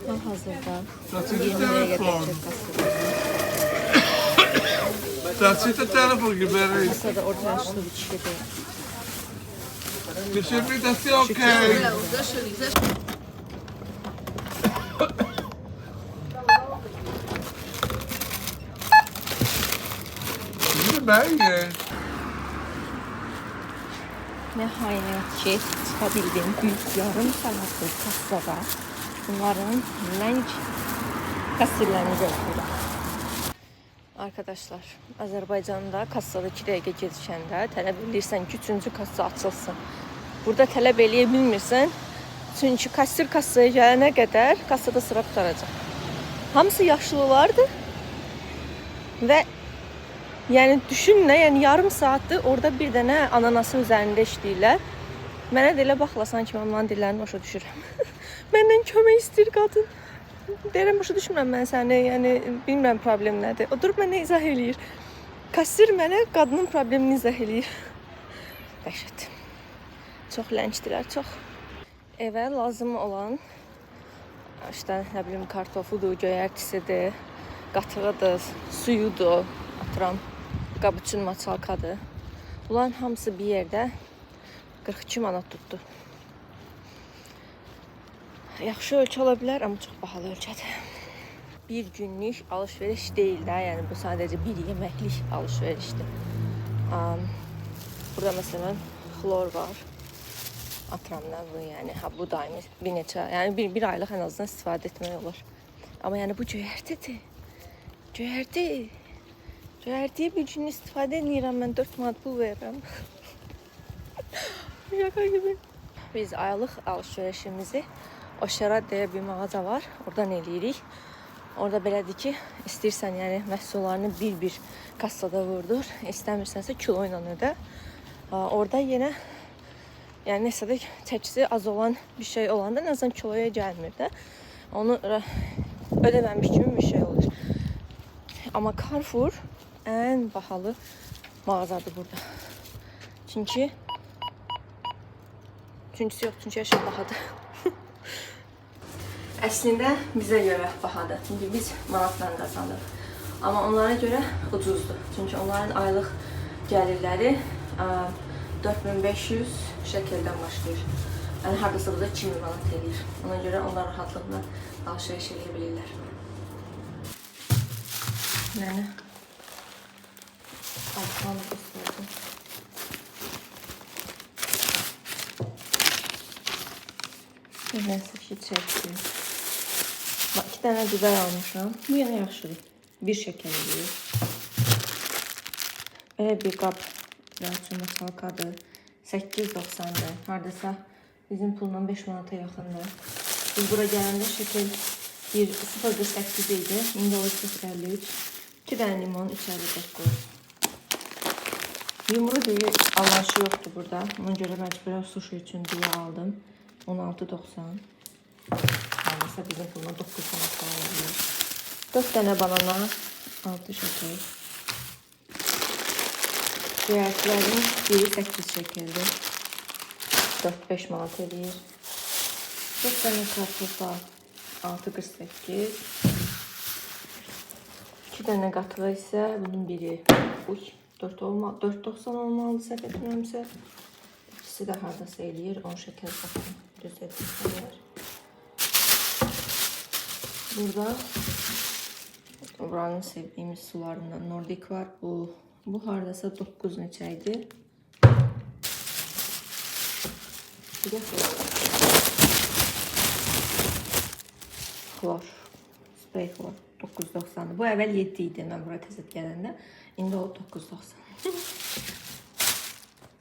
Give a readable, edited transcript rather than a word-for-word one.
Hal-hazırda That's 20 a dəqiqə telephone. keçir kasada. That's it, the telephone, you better. Kasada orta yaşlı bir kişidir. You should be, that's okay. You bang it. Nəhayət ki, çıxa bildim büyük yarım saatlik kasada. Bunların lənc kasirlərini gördüm. Arkadaşlar, Azərbaycanda kassada 2 dəqiqə gecikəndə tələb edirsən ki, 3-cü kassa açılsın. Burada tələb eləyə bilmirsən, çünki kassir kassaya gələnə qədər kassada sıra tutaracaq. Hamısı yaşlılardır və yəni düşün nə, yəni yarım saatdır orada bir dənə ananasın üzərində işləyirlər. Mənə də elə baxlasan ki, mən onların dillərini başa düşürəm. Məndən kömək istəyir qadın. Deyirəm, başa düşmürəm mən səni, yəni bilmirəm problem nədir. O durub mənə izah eləyir. Kassir mənə qadının problemini izah eləyir. Dəhşət. Çox ləncdilər, çox. Evə lazım olan işte, nə bilim, kartofudur, göyərtisidir, qatığıdır, suyudur, atıram, qabuçin maçalkadır. Bunların hamısı bir yerdə 42 manat tutdu. Yaxşı ölçü ola bilər, amma çox bahalı ölçədir. Bir günlük alışveriş deyil də, yəni bu sadəcə bir yeməklik alışverişdir. Burada məsələn xlor var. Atıramdan bu, yəni bu daimi bir neçə, yəni bir aylıq ən azından istifadə etmək olur. Amma yəni bu göyərtidir. Göyərti. Göyərtiyə bir gün istifadə edirəm, mən 4 manat pul verirəm. Şaka gibi. Biz aylıq alışverişimizi Oşera deyə bir mağaza var, oradan eləyirik. Orada belədir ki, istəyirsən yəni məhsullarını bir-bir kassada vurdur, istəmirsənsə kilo ilə ödə. Orada yenə yəni nəsə də çəkisi az olan bir şey olanda nə azından kiloya gəlmir də. Onu ödəməmiş kimi bir şey olur. Amma Carrefour ən bahalı mağazadır burada. Çünki her şey bahadır. Əslində bizə görə bahadır. Çünki biz manatla qazanırıq. Amma onlara görə ucuzdur. Çünki onların aylıq gəlirləri 4500 şəkildən başlayır. Yəni hardasa burada 2000 manat edir. Ona görə onlar rahatlıqla alışveriş edə bilirlər. Yəni altını göstərdim. Nəsə ki, çəkdim. 2 dənə biber almışam. Bu yenə yaxşıdır. Bir şəkər edir. Belə bir qab laçın masalkadır. 8.90'dır. Hardasa bizim pulla 5 manata yaxındır. Biz bura gələndə şəkil 0.8 idi. İndi o 0.53. 2 dənə limon, 3.59. Yumru deyə anlaşı yoxdur burada. Ona görə məcburən sushi üçün deyə aldım. 16.90. Mesela bizim pulla 9 manat alabilir. 4 tane banana, 6 şeker. Göyərtilərin biri 8 şekerdir. 4-5 manat edir. 4 tane kartofa, 6.48. 2 tane qatığı isə bunun biri 4.90 olmalı, səhv etmirəmsə. İkisi də hardasa eləyir, 10 şeker qatım. Düz edirlər. Burada buranın sevdiğimiz sularından Nordic var. Bu hardasa 9 neçəydi. Bir də xlor. Spray xlor. 9.90'dı. Bu əvvəl 7 idi mən bura təzət gələndə. İndi o 9.90.